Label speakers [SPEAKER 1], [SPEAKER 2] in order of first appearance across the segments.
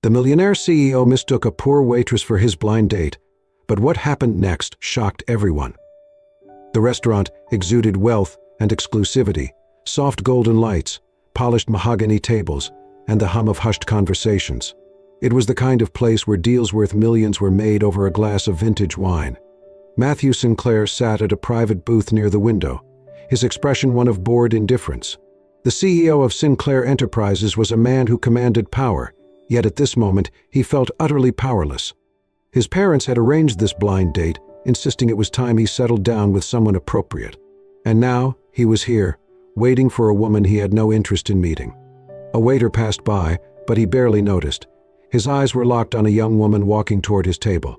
[SPEAKER 1] The Millionaire CEO mistook a poor waitress for his blind date, but what happened next shocked everyone. The restaurant exuded wealth and exclusivity, soft golden lights, polished mahogany tables, and the hum of hushed conversations. It was the kind of place where deals worth millions were made over a glass of vintage wine. Matthew Sinclair sat at a private booth near the window, his expression one of bored indifference. The CEO of Sinclair Enterprises was a man who commanded power, yet at this moment he felt utterly powerless. His parents had arranged this blind date, insisting it was time he settled down with someone appropriate. And now he was here, waiting for a woman he had no interest in meeting. A waiter passed by, but he barely noticed. His eyes were locked on a young woman walking toward his table.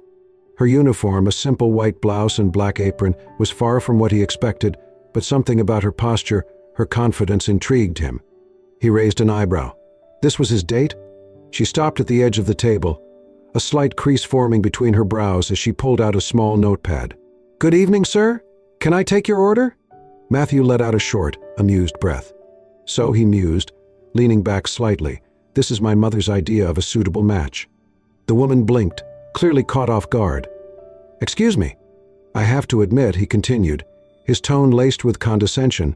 [SPEAKER 1] Her uniform, a simple white blouse and black apron, was far from what he expected, but something about her posture, her confidence, intrigued him. He raised an eyebrow. This was his date? She stopped at the edge of the table, a slight crease forming between her brows as she pulled out a small notepad. "Good evening, sir. Can I take your order?" Matthew let out a short, amused breath. So he mused, leaning back slightly. This is my mother's idea of a suitable match. The woman blinked, clearly caught off guard. "Excuse me. I have to admit," he continued, his tone laced with condescension,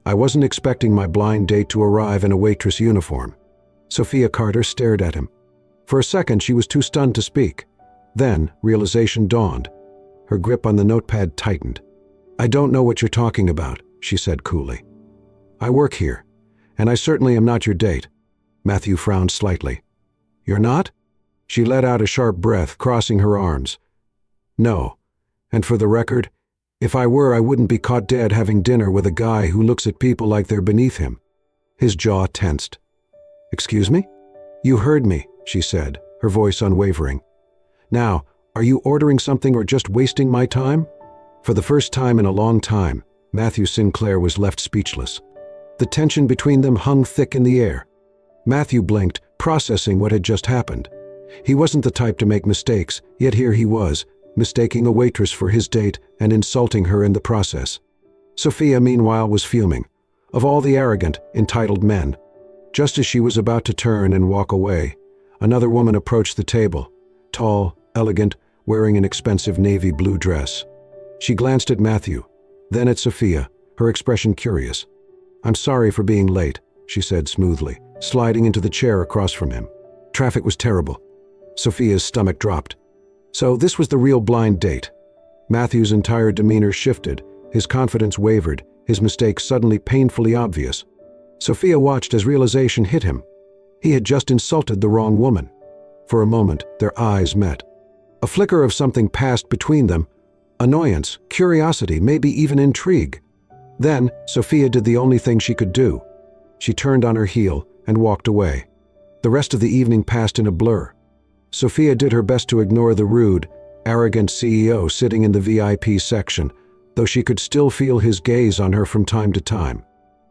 [SPEAKER 1] "I wasn't expecting my blind date to arrive in a waitress uniform." Sophia Carter stared at him. For a second she was too stunned to speak. Then realization dawned. Her grip on the notepad tightened. "I don't know what you're talking about," she said coolly. "I work here, and I certainly am not your date." Matthew frowned slightly. "You're not?" She let out a sharp breath, crossing her arms. "No, and for the record, if I were, I wouldn't be caught dead having dinner with a guy who looks at people like they're beneath him." His jaw tensed. "Excuse me?" "You heard me," she said, her voice unwavering. "Now, are you ordering something or just wasting my time?" For the first time in a long time, Matthew Sinclair was left speechless. The tension between them hung thick in the air. Matthew blinked, processing what had just happened. He wasn't the type to make mistakes, yet here he was, mistaking a waitress for his date and insulting her in the process. Sophia, meanwhile, was fuming. Of all the arrogant, entitled men. Just as she was about to turn and walk away, another woman approached the table, tall, elegant, wearing an expensive navy blue dress. She glanced at Matthew, then at Sophia, her expression curious. "I'm sorry for being late," she said smoothly, sliding into the chair across from him. "Traffic was terrible." Sophia's stomach dropped. So this was the real blind date. Matthew's entire demeanor shifted, his confidence wavered, his mistake suddenly painfully obvious. Sophia watched as realization hit him. He had just insulted the wrong woman. For a moment, their eyes met. A flicker of something passed between them, annoyance, curiosity, maybe even intrigue. Then, Sophia did the only thing she could do. She turned on her heel and walked away. The rest of the evening passed in a blur. Sophia did her best to ignore the rude, arrogant CEO sitting in the VIP section, though she could still feel his gaze on her from time to time.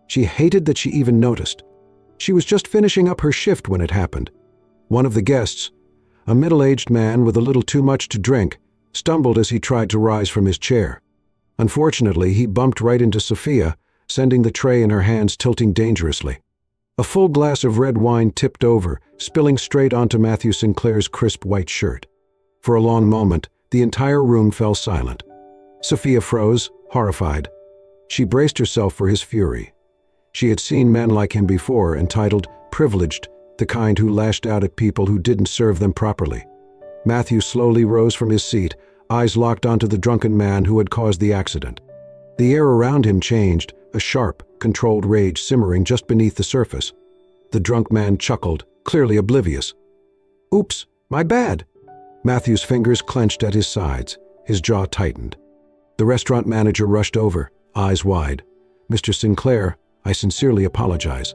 [SPEAKER 1] She hated that she even noticed. She was just finishing up her shift when it happened. One of the guests, a middle-aged man with a little too much to drink, stumbled as he tried to rise from his chair. Unfortunately, he bumped right into Sophia, sending the tray in her hands tilting dangerously. A full glass of red wine tipped over, spilling straight onto Matthew Sinclair's crisp white shirt. For a long moment, the entire room fell silent. Sophia froze, horrified. She braced herself for his fury. She had seen men like him before, entitled, privileged, the kind who lashed out at people who didn't serve them properly. Matthew slowly rose from his seat, eyes locked onto the drunken man who had caused the accident. The air around him changed, a sharp, controlled rage simmering just beneath the surface. The drunk man chuckled, clearly oblivious. "Oops, my bad." Matthew's fingers clenched at his sides, his jaw tightened. The restaurant manager rushed over, eyes wide. "Mr. Sinclair, I sincerely apologize."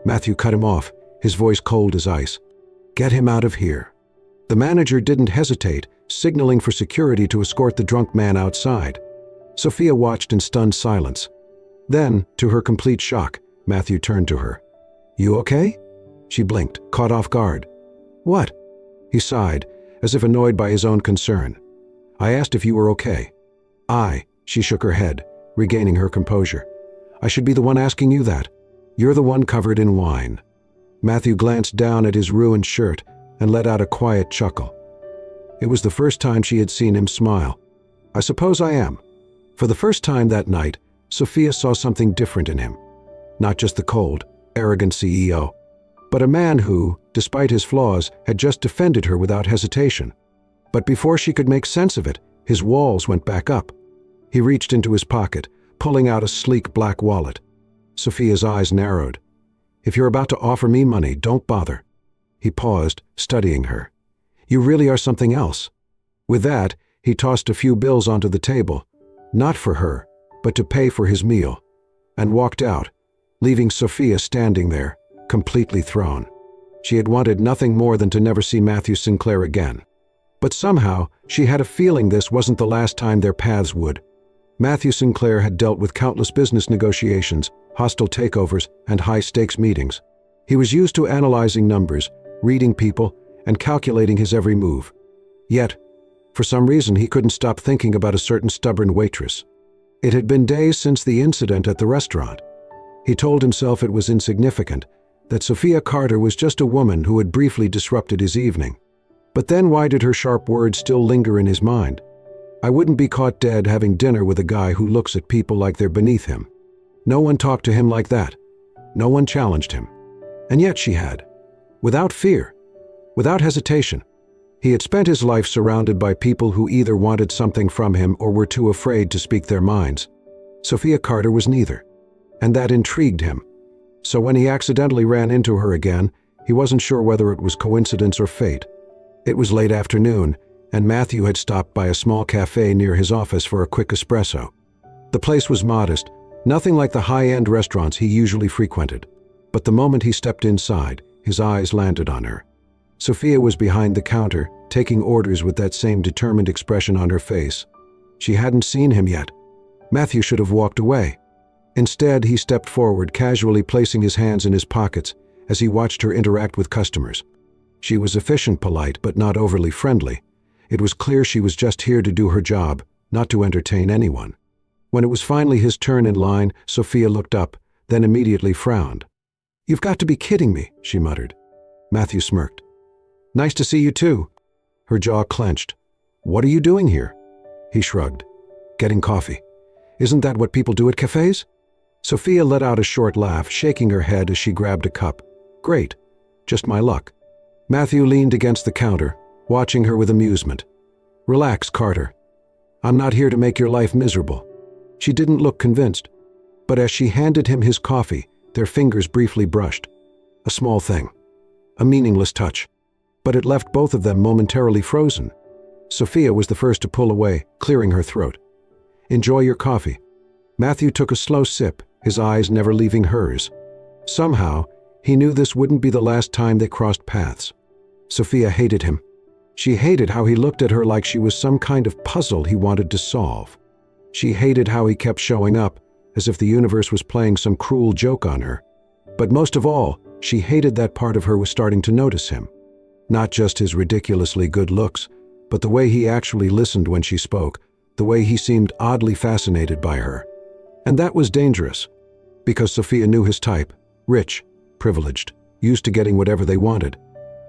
[SPEAKER 1] Matthew cut him off, his voice cold as ice. "Get him out of here." The manager didn't hesitate, signaling for security to escort the drunk man outside. Sophia watched in stunned silence. Then, to her complete shock, Matthew turned to her. "You okay?" She blinked, caught off guard. "What?" He sighed, as if annoyed by his own concern. "I asked if you were okay." She shook her head, regaining her composure. "I should be the one asking you that. You're the one covered in wine." Matthew glanced down at his ruined shirt, and let out a quiet chuckle. It was the first time she had seen him smile. "I suppose I am." For the first time that night, Sophia saw something different in him. Not just the cold, arrogant CEO, but a man who, despite his flaws, had just defended her without hesitation. But before she could make sense of it, his walls went back up. He reached into his pocket, pulling out a sleek black wallet. Sophia's eyes narrowed. "If you're about to offer me money, don't bother." He paused, studying her. "You really are something else." With that, he tossed a few bills onto the table, not for her, but to pay for his meal, and walked out, leaving Sophia standing there, completely thrown. She had wanted nothing more than to never see Matthew Sinclair again. But somehow, she had a feeling this wasn't the last time their paths would. Matthew Sinclair had dealt with countless business negotiations, hostile takeovers, and high-stakes meetings. He was used to analyzing numbers, reading people, and calculating his every move. Yet, for some reason, he couldn't stop thinking about a certain stubborn waitress. It had been days since the incident at the restaurant. He told himself it was insignificant, that Sophia Carter was just a woman who had briefly disrupted his evening. But then why did her sharp words still linger in his mind? "I wouldn't be caught dead having dinner with a guy who looks at people like they're beneath him." No one talked to him like that. No one challenged him. And yet she had. Without fear. Without hesitation. He had spent his life surrounded by people who either wanted something from him or were too afraid to speak their minds. Sophia Carter was neither. And that intrigued him. So when he accidentally ran into her again, he wasn't sure whether it was coincidence or fate. It was late afternoon, and Matthew had stopped by a small cafe near his office for a quick espresso. The place was modest, nothing like the high-end restaurants he usually frequented. But the moment he stepped inside, his eyes landed on her. Sophia was behind the counter, taking orders with that same determined expression on her face. She hadn't seen him yet. Matthew should have walked away. Instead, he stepped forward, casually placing his hands in his pockets as he watched her interact with customers. She was efficient, polite, but not overly friendly. It was clear she was just here to do her job, not to entertain anyone. When it was finally his turn in line, Sophia looked up, then immediately frowned. "You've got to be kidding me," she muttered. Matthew smirked. "Nice to see you too." Her jaw clenched. "What are you doing here?" He shrugged. "Getting coffee. Isn't that what people do at cafes?" Sophia let out a short laugh, shaking her head as she grabbed a cup. "Great. Just my luck." Matthew leaned against the counter, watching her with amusement. "Relax, Carter. I'm not here to make your life miserable." She didn't look convinced, but as she handed him his coffee, their fingers briefly brushed. A small thing. A meaningless touch. But it left both of them momentarily frozen. Sophia was the first to pull away, clearing her throat. "Enjoy your coffee." Matthew took a slow sip, his eyes never leaving hers. Somehow, he knew this wouldn't be the last time they crossed paths. Sophia hated him. She hated how he looked at her like she was some kind of puzzle he wanted to solve. She hated how he kept showing up, as if the universe was playing some cruel joke on her. But most of all, she hated that part of her was starting to notice him. Not just his ridiculously good looks, but the way he actually listened when she spoke, the way he seemed oddly fascinated by her. And that was dangerous, because Sophia knew his type, rich, privileged, used to getting whatever they wanted.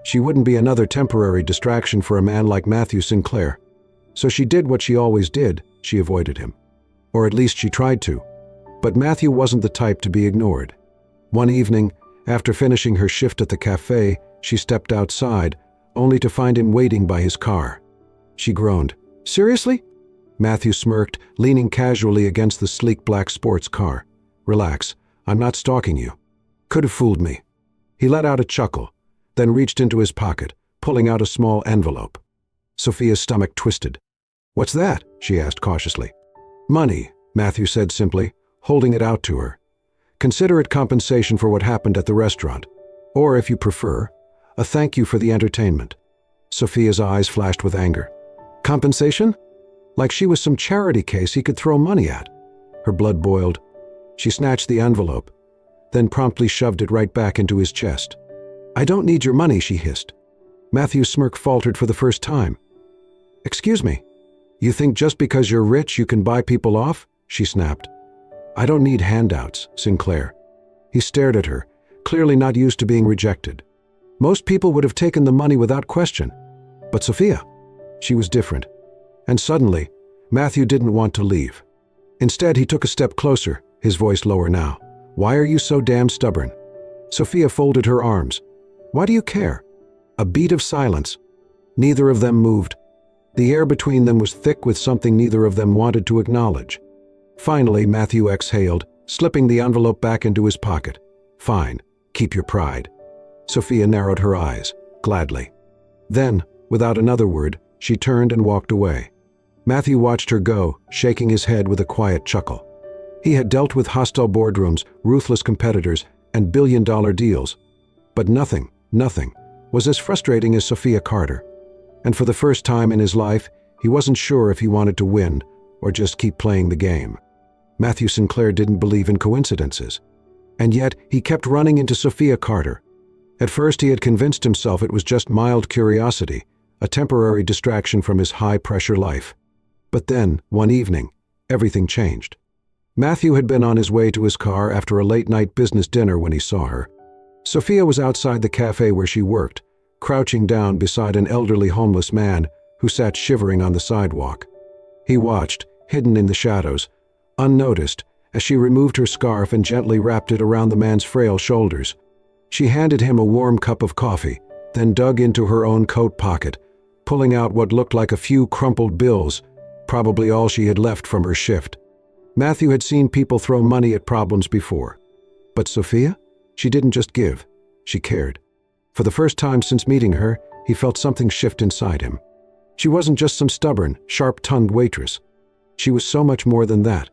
[SPEAKER 1] She wouldn't be another temporary distraction for a man like Matthew Sinclair. So she did what she always did, she avoided him. Or at least she tried to. But Matthew wasn't the type to be ignored. One evening, after finishing her shift at the cafe, she stepped outside, only to find him waiting by his car. She groaned. "Seriously?" Matthew smirked, leaning casually against the sleek black sports car. "Relax, I'm not stalking you." Could have fooled me. He let out a chuckle, then reached into his pocket, pulling out a small envelope. Sophia's stomach twisted. "What's that?" she asked cautiously. "Money," Matthew said simply, holding it out to her. "Consider it compensation for what happened at the restaurant. Or, if you prefer, a thank you for the entertainment." Sophia's eyes flashed with anger. "Compensation? Like she was some charity case he could throw money at." Her blood boiled. She snatched the envelope, then promptly shoved it right back into his chest. "I don't need your money," she hissed. Matthew's smirk faltered for the first time. "Excuse me, you think just because you're rich you can buy people off?" she snapped. "I don't need handouts, Sinclair." He stared at her, clearly not used to being rejected. Most people would have taken the money without question. But Sophia, she was different. And suddenly, Matthew didn't want to leave. Instead, he took a step closer, his voice lower now. "Why are you so damn stubborn?" Sophia folded her arms. "Why do you care?" A beat of silence. Neither of them moved. The air between them was thick with something neither of them wanted to acknowledge. Finally, Matthew exhaled, slipping the envelope back into his pocket. "Fine, keep your pride." Sophia narrowed her eyes, gladly. Then, without another word, she turned and walked away. Matthew watched her go, shaking his head with a quiet chuckle. He had dealt with hostile boardrooms, ruthless competitors, and billion-dollar deals. But nothing was as frustrating as Sophia Carter. And for the first time in his life, he wasn't sure if he wanted to win or just keep playing the game. Matthew Sinclair didn't believe in coincidences. And yet, he kept running into Sophia Carter. At first, he had convinced himself it was just mild curiosity, a temporary distraction from his high-pressure life. But then, one evening, everything changed. Matthew had been on his way to his car after a late-night business dinner when he saw her. Sophia was outside the cafe where she worked, crouching down beside an elderly homeless man who sat shivering on the sidewalk. He watched, hidden in the shadows, unnoticed, as she removed her scarf and gently wrapped it around the man's frail shoulders. She handed him a warm cup of coffee, then dug into her own coat pocket, pulling out what looked like a few crumpled bills, probably all she had left from her shift. Matthew had seen people throw money at problems before. But Sophia? She didn't just give. She cared. For the first time since meeting her, he felt something shift inside him. She wasn't just some stubborn, sharp-tongued waitress. She was so much more than that.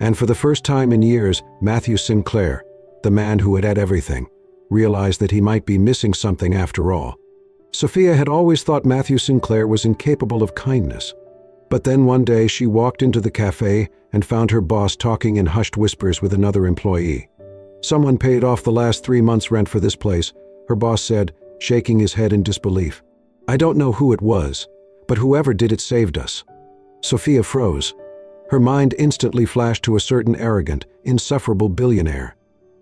[SPEAKER 1] And for the first time in years, Matthew Sinclair, the man who had everything, realized that he might be missing something after all. Sophia had always thought Matthew Sinclair was incapable of kindness. But then one day she walked into the cafe and found her boss talking in hushed whispers with another employee. "Someone paid off the last 3 months' rent for this place," her boss said, shaking his head in disbelief. "I don't know who it was, but whoever did it saved us." Sophia froze. Her mind instantly flashed to a certain arrogant, insufferable billionaire.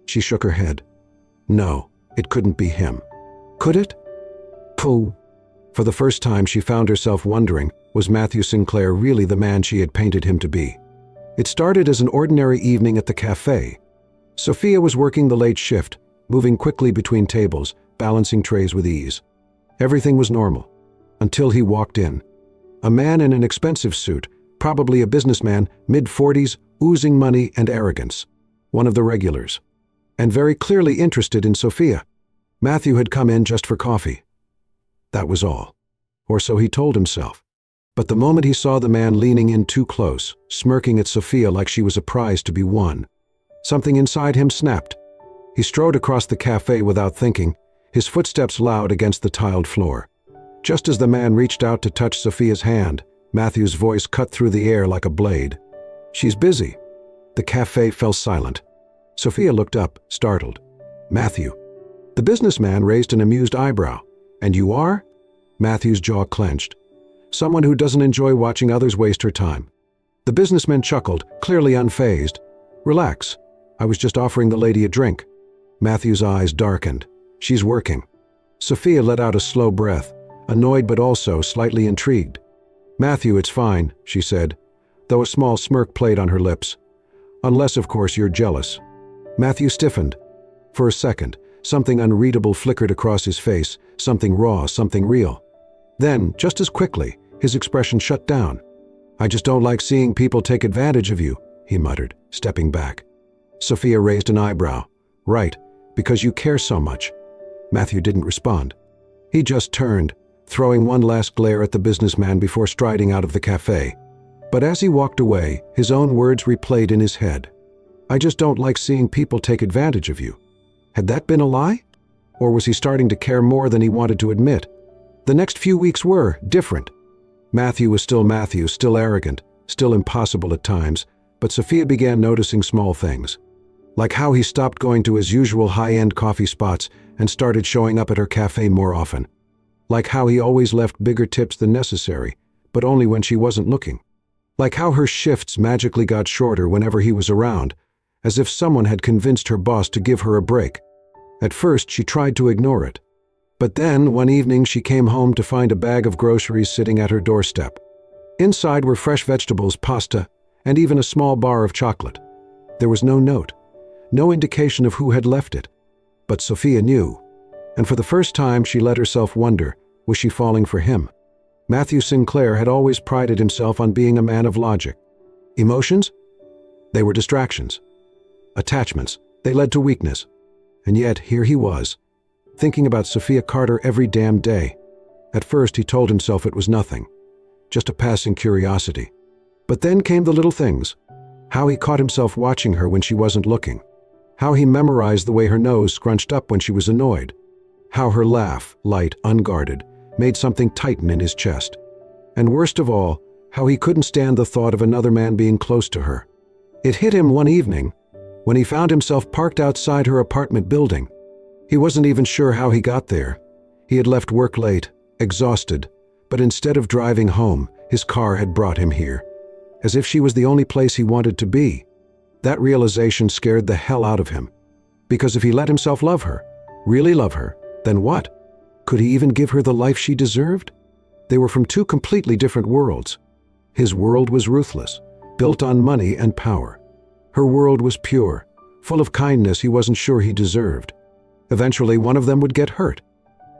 [SPEAKER 1] She shook her head. No, it couldn't be him. Could it? Pooh. For the first time she found herself wondering, was Matthew Sinclair really the man she had painted him to be? It started as an ordinary evening at the cafe. Sophia was working the late shift, moving quickly between tables, balancing trays with ease. Everything was normal, until he walked in. A man in an expensive suit, probably a businessman, mid-40s, oozing money and arrogance. One of the regulars. And very clearly interested in Sophia. Matthew had come in just for coffee. That was all. Or so he told himself. But the moment he saw the man leaning in too close, smirking at Sophia like she was a prize to be won, something inside him snapped. He strode across the cafe without thinking, his footsteps loud against the tiled floor. Just as the man reached out to touch Sophia's hand, Matthew's voice cut through the air like a blade. "She's busy." The cafe fell silent. Sophia looked up, startled. "Matthew." The businessman raised an amused eyebrow. "And you are?" Matthew's jaw clenched. "Someone who doesn't enjoy watching others waste her time." The businessman chuckled, clearly unfazed. "Relax. I was just offering the lady a drink." Matthew's eyes darkened. "She's working." Sophia let out a slow breath, annoyed but also slightly intrigued. "Matthew, it's fine," she said, though a small smirk played on her lips. "Unless, of course, you're jealous." Matthew stiffened. For a second, something unreadable flickered across his face, something raw, something real. Then, just as quickly, his expression shut down. "I just don't like seeing people take advantage of you," he muttered, stepping back. Sophia raised an eyebrow. "Right, because you care so much." Matthew didn't respond. He just turned, throwing one last glare at the businessman before striding out of the cafe. But as he walked away, his own words replayed in his head. "I just don't like seeing people take advantage of you." Had that been a lie? Or was he starting to care more than he wanted to admit? The next few weeks were different. Matthew was still Matthew, still arrogant, still impossible at times, but Sophia began noticing small things. Like how he stopped going to his usual high-end coffee spots and started showing up at her cafe more often. Like how he always left bigger tips than necessary, but only when she wasn't looking. Like how her shifts magically got shorter whenever he was around, as if someone had convinced her boss to give her a break. At first, she tried to ignore it. But then, one evening, she came home to find a bag of groceries sitting at her doorstep. Inside were fresh vegetables, pasta, and even a small bar of chocolate. There was no note, no indication of who had left it. But Sophia knew, and for the first time she let herself wonder, was she falling for him? Matthew Sinclair had always prided himself on being a man of logic. Emotions? They were distractions. Attachments, they led to weakness. And yet, here he was, thinking about Sophia Carter every damn day. At first he told himself it was nothing, just a passing curiosity. But then came the little things. How he caught himself watching her when she wasn't looking. How he memorized the way her nose scrunched up when she was annoyed. How her laugh, light, unguarded, made something tighten in his chest. And worst of all, how he couldn't stand the thought of another man being close to her. It hit him one evening when he found himself parked outside her apartment building. He wasn't even sure how he got there. He had left work late, exhausted, but instead of driving home, his car had brought him here. As if she was the only place he wanted to be. That realization scared the hell out of him. Because if he let himself love her, really love her, then what? Could he even give her the life she deserved? They were from two completely different worlds. His world was ruthless, built on money and power. Her world was pure, full of kindness he wasn't sure he deserved. Eventually, one of them would get hurt.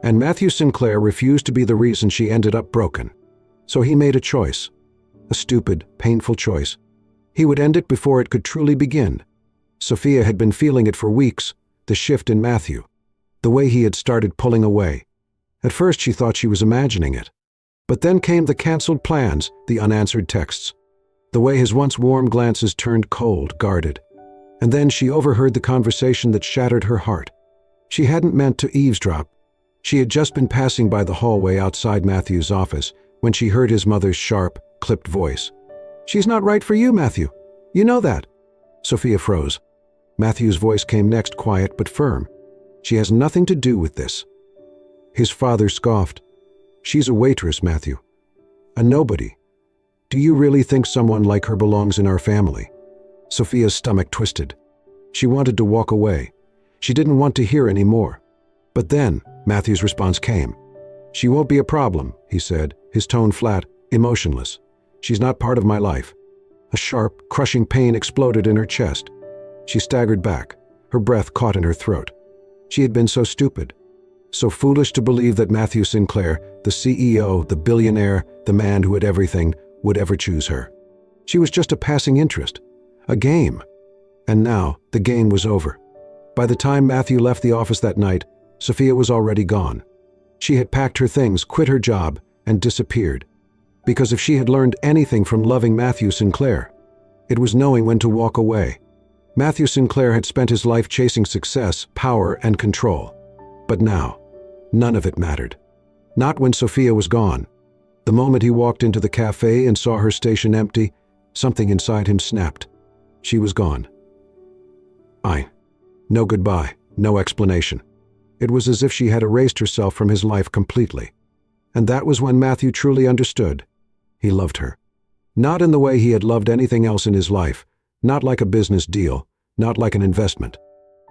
[SPEAKER 1] And Matthew Sinclair refused to be the reason she ended up broken. So he made a choice. A stupid, painful choice. He would end it before it could truly begin. Sophia had been feeling it for weeks, the shift in Matthew. The way he had started pulling away. At first she thought she was imagining it. But then came the canceled plans, the unanswered texts. The way his once warm glances turned cold, guarded. And then she overheard the conversation that shattered her heart. She hadn't meant to eavesdrop. She had just been passing by the hallway outside Matthew's office when she heard his mother's sharp, clipped voice. "She's not right for you, Matthew. You know that." Sophia froze. Matthew's voice came next, quiet but firm. "She has nothing to do with this." His father scoffed. "She's a waitress, Matthew. A nobody. Do you really think someone like her belongs in our family?" Sophia's stomach twisted. She wanted to walk away. She didn't want to hear any more. But then, Matthew's response came. "She won't be a problem," he said, his tone flat, emotionless. "She's not part of my life." A sharp, crushing pain exploded in her chest. She staggered back, her breath caught in her throat. She had been so stupid, so foolish to believe that Matthew Sinclair, the CEO, the billionaire, the man who had everything, would ever choose her. She was just a passing interest, a game. And now, the game was over. By the time Matthew left the office that night, Sophia was already gone. She had packed her things, quit her job, and disappeared. Because if she had learned anything from loving Matthew Sinclair, it was knowing when to walk away. Matthew Sinclair had spent his life chasing success, power, and control. But now, none of it mattered. Not when Sophia was gone. The moment he walked into the cafe and saw her station empty, something inside him snapped. She was gone. No goodbye, no explanation. It was as if she had erased herself from his life completely. And that was when Matthew truly understood. He loved her. Not in the way he had loved anything else in his life, not like a business deal, not like an investment.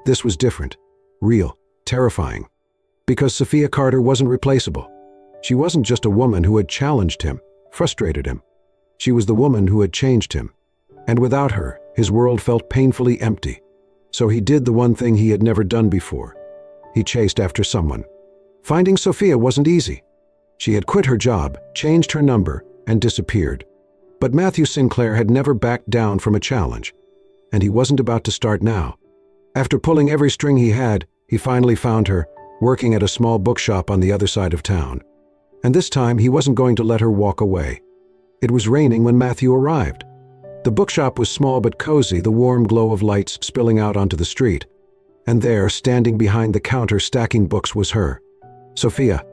[SPEAKER 1] This was different, real, terrifying. Because Sophia Carter wasn't replaceable. She wasn't just a woman who had challenged him, frustrated him. She was the woman who had changed him. And without her, his world felt painfully empty. So he did the one thing he had never done before. He chased after someone. Finding Sophia wasn't easy. She had quit her job, changed her number, and disappeared. But Matthew Sinclair had never backed down from a challenge. And he wasn't about to start now. After pulling every string he had, he finally found her, working at a small bookshop on the other side of town. And this time he wasn't going to let her walk away. It was raining when Matthew arrived. The bookshop was small but cozy, the warm glow of lights spilling out onto the street. And there, standing behind the counter stacking books, was her. Sophia.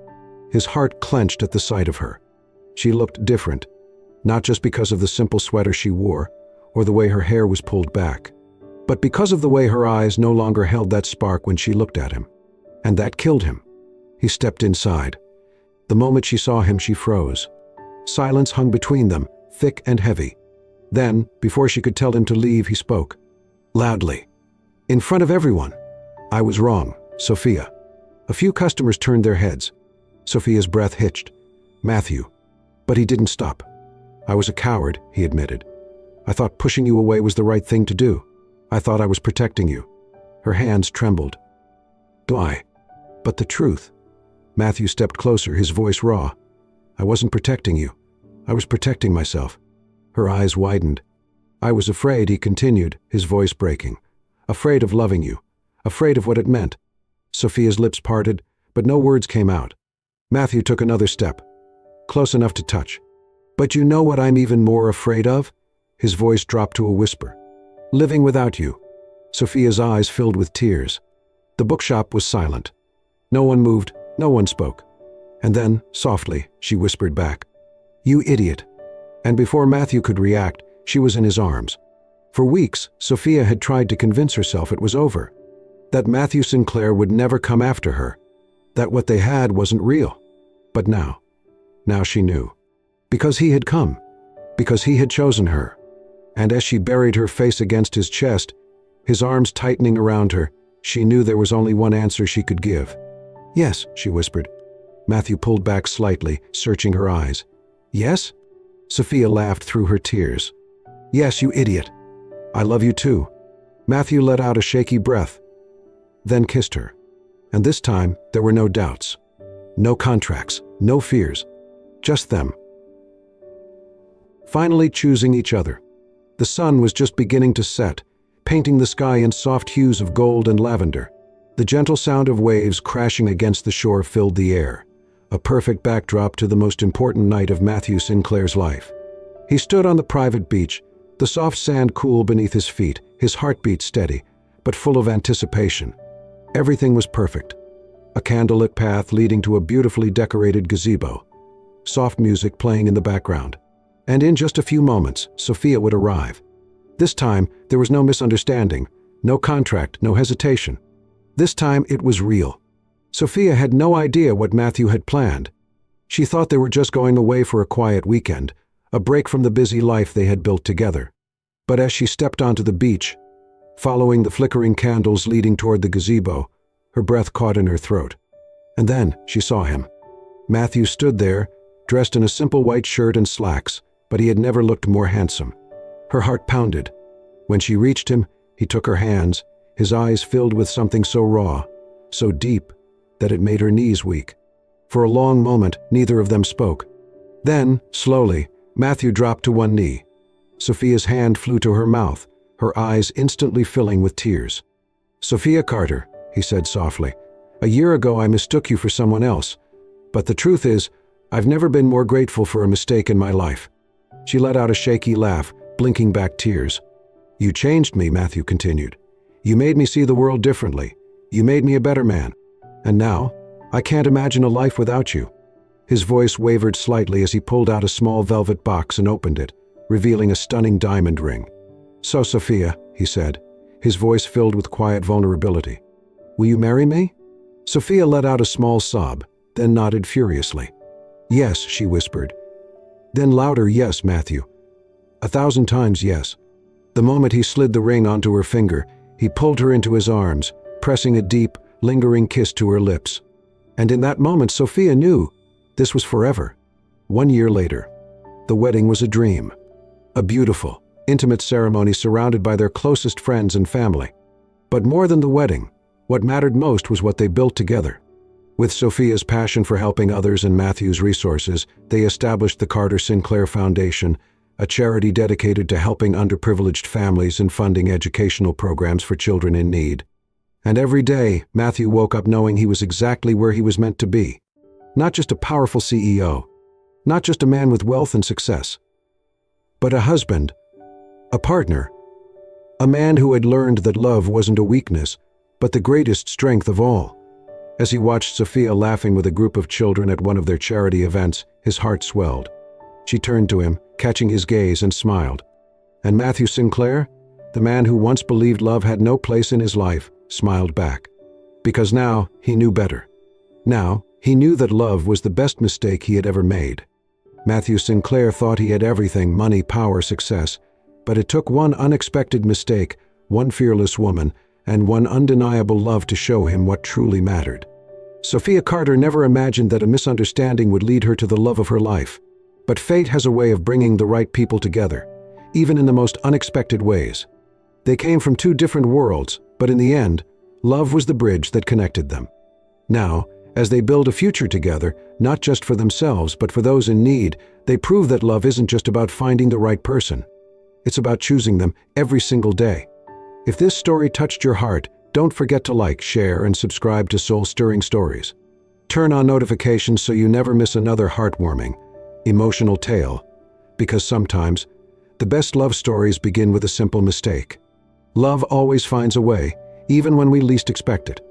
[SPEAKER 1] His heart clenched at the sight of her. She looked different, not just because of the simple sweater she wore, or the way her hair was pulled back, but because of the way her eyes no longer held that spark when she looked at him. And that killed him. He stepped inside. The moment she saw him, she froze. Silence hung between them, thick and heavy. Then, before she could tell him to leave, he spoke. Loudly. In front of everyone. "I was wrong, Sophia. A few customers turned their heads. Sophia's breath hitched. Matthew. But he didn't stop. I was a coward, he admitted. I thought pushing you away was the right thing to do. I thought I was protecting you. Her hands trembled. Why? But the truth. Matthew stepped closer, his voice raw. I wasn't protecting you. I was protecting myself. Her eyes widened. I was afraid, he continued, his voice breaking. Afraid of loving you. Afraid of what it meant. Sophia's lips parted, but no words came out. Matthew took another step. Close enough to touch. But you know what I'm even more afraid of? His voice dropped to a whisper. Living without you. Sophia's eyes filled with tears. The bookshop was silent. No one moved, no one spoke. And then, softly, she whispered back. You idiot. And before Matthew could react, she was in his arms. For weeks, Sophia had tried to convince herself it was over. That Matthew Sinclair would never come after her. That what they had wasn't real. But now she knew. Because he had come. Because he had chosen her. And as she buried her face against his chest, his arms tightening around her, she knew there was only one answer she could give. Yes, she whispered. Matthew pulled back slightly, searching her eyes. Yes? Sophia laughed through her tears. Yes, you idiot. I love you too. Matthew let out a shaky breath, then kissed her. And this time, there were no doubts. No contracts, no fears. Just them. Finally choosing each other. The sun was just beginning to set, painting the sky in soft hues of gold and lavender. The gentle sound of waves crashing against the shore filled the air, a perfect backdrop to the most important night of Matthew Sinclair's life. He stood on the private beach, the soft sand cool beneath his feet, his heartbeat steady, but full of anticipation. Everything was perfect. A candlelit path leading to a beautifully decorated gazebo. Soft music playing in the background. And in just a few moments, Sophia would arrive. This time, there was no misunderstanding, no contract, no hesitation. This time, it was real. Sophia had no idea what Matthew had planned. She thought they were just going away for a quiet weekend, a break from the busy life they had built together. But as she stepped onto the beach, following the flickering candles leading toward the gazebo, her breath caught in her throat. And then she saw him. Matthew stood there, dressed in a simple white shirt and slacks, but he had never looked more handsome. Her heart pounded. When she reached him, he took her hands, his eyes filled with something so raw, so deep, that it made her knees weak. For a long moment, neither of them spoke. Then, slowly, Matthew dropped to one knee. Sophia's hand flew to her mouth, her eyes instantly filling with tears. Sophia Carter, he said softly, a year ago I mistook you for someone else, but the truth is, I've never been more grateful for a mistake in my life. She let out a shaky laugh, blinking back tears. You changed me, Matthew continued. You made me see the world differently. You made me a better man. And now, I can't imagine a life without you. His voice wavered slightly as he pulled out a small velvet box and opened it, revealing a stunning diamond ring. So, Sophia, he said, his voice filled with quiet vulnerability. Will you marry me? Sophia let out a small sob, then nodded furiously. Yes, she whispered. Then louder, yes, Matthew. 1,000 times yes. The moment he slid the ring onto her finger, he pulled her into his arms, pressing a deep, lingering kiss to her lips. And in that moment, Sophia knew this was forever. 1 year later, the wedding was a dream. A beautiful, intimate ceremony surrounded by their closest friends and family. But more than the wedding, what mattered most was what they built together. With Sophia's passion for helping others and Matthew's resources, they established the Carter Sinclair Foundation, a charity dedicated to helping underprivileged families and funding educational programs for children in need. And every day, Matthew woke up knowing he was exactly where he was meant to be. Not just a powerful CEO, not just a man with wealth and success, but a husband, a partner, a man who had learned that love wasn't a weakness, but the greatest strength of all. As he watched Sophia laughing with a group of children at one of their charity events, his heart swelled. She turned to him, catching his gaze, and smiled. And Matthew Sinclair, the man who once believed love had no place in his life, smiled back. Because now he knew better. Now he knew that love was the best mistake he had ever made. Matthew Sinclair thought he had everything, money, power, success, but it took one unexpected mistake, one fearless woman, and one undeniable love to show him what truly mattered. Sophia Carter never imagined that a misunderstanding would lead her to the love of her life. But fate has a way of bringing the right people together, even in the most unexpected ways. They came from two different worlds, but in the end, love was the bridge that connected them. Now, as they build a future together, not just for themselves but for those in need, they prove that love isn't just about finding the right person. It's about choosing them every single day. If this story touched your heart, don't forget to like, share, and subscribe to Soul-Stirring Stories. Turn on notifications so you never miss another heartwarming, emotional tale. Because sometimes, the best love stories begin with a simple mistake. Love always finds a way, even when we least expect it.